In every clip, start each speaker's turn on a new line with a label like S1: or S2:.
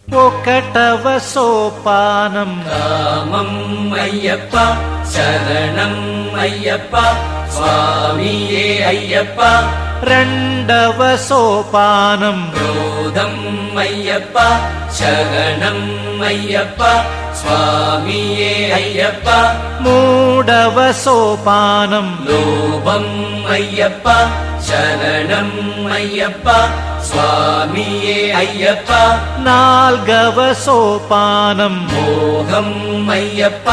S1: ఒకటవ సోపానం
S2: కామం అయ్యప్ప శరణం అయ్యప్ప స్వామియే అయ్యప్ప.
S1: రెండవ సోపానం
S2: క్రోధం అయ్యప్ప శరణం అయ్యప్ప స్వామియే అయ్యప్ప.
S1: మూడవ సోపానం
S2: లోభం అయ్యప్ప శరణం అయ్యప్ప స్వామియే అయ్యప్ప.
S1: నాల్గవ సోపానం
S2: మోహం అయ్యప్ప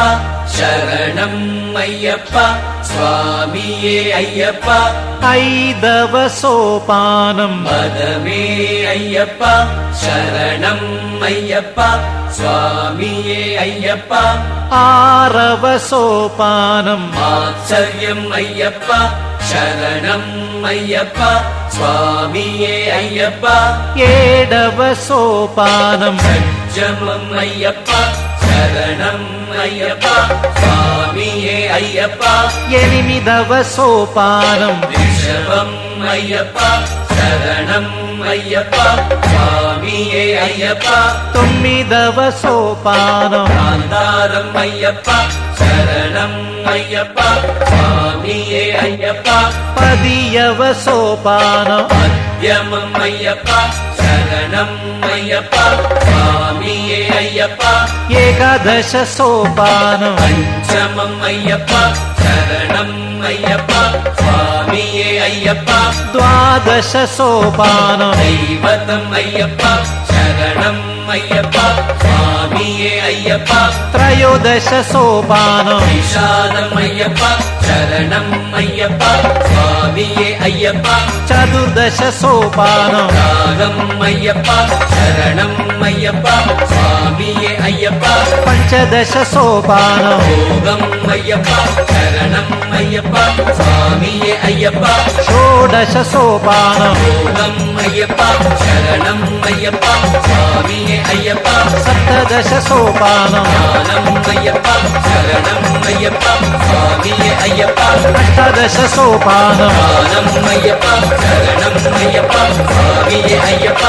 S2: శరణం అయ్యప్ప స్వామియే అయ్యప్ప.
S1: ఐదవ సోపానం
S2: మదమే అయ్యప్ప శరణం అయ్యప్ప స్వామియే అయ్యప్ప.
S1: ఆరవ సోపానం
S2: ఆశ్చర్యం అయ్యప్ప శరణం అయ్యప్ప స్వామియే అయ్యప్ప.
S1: ఏడవ సోపానం
S2: సత్యమం అయ్యప్ప శరణం అయ్యప్ప స్వామియే అయ్యప్ప.
S1: ఎనిమిదవ సోపానం
S2: రిషభం అయ్యప్ప శరణం అయ్యప్ప స్వామియే అయ్యప్ప.
S1: తొమ్మిదవ సోపానం
S2: గాంధారం అయ్యప్ప శరణం అయ్యప్ప స్వామియే అయ్యప్ప.
S1: పదియవ సోపానం
S2: మధ్యమం అయ్యప్ప శరణం అయ్యప్ప స్వామియే అయ్యప్ప.
S1: ఏకాదశ సోపానం
S2: పంచమం అయ్యప్ప శరణం అయ్యప్ప స్వామియే అయ్యప్ప.
S1: ద్వాదశ సోపానం
S2: దైవతం అయ్యప్ప శరణం అయ్యప్ప స్వామియే అయ్యప్ప.
S1: త్రయోదశ సోపానం
S2: విషాదం అయ్యప్ప శరణం అయ్యప్ప స్వామియే అయ్యప్ప.
S1: చతుర్దశ సోపానం
S2: రాగం అయ్యప్ప శరణం అయ్యప్ప స్వామియే అయ్యప్ప.
S1: పంచదశ సోపానం
S2: భోగం అయ్యప్ప శరణం అయ్యప్ప స్వామియే అయ్యప్ప.
S1: షోడశ సోపానం
S2: భోగం అయ్యప్ప శరణం అయ్యప్ప స్వామియే అయ్యప్ప.
S1: సప్తదశ సోపానం
S2: జ్ఞానం అయ్యప్ప శరణం అయ్యప్ప స్వామియే అయ్యప్ప.
S1: అష్టాదశ సోపానం
S2: జ్ఞానం అయ్యప్ప శరణం అయ్యప్ప స్వామియే అయ్యప్ప.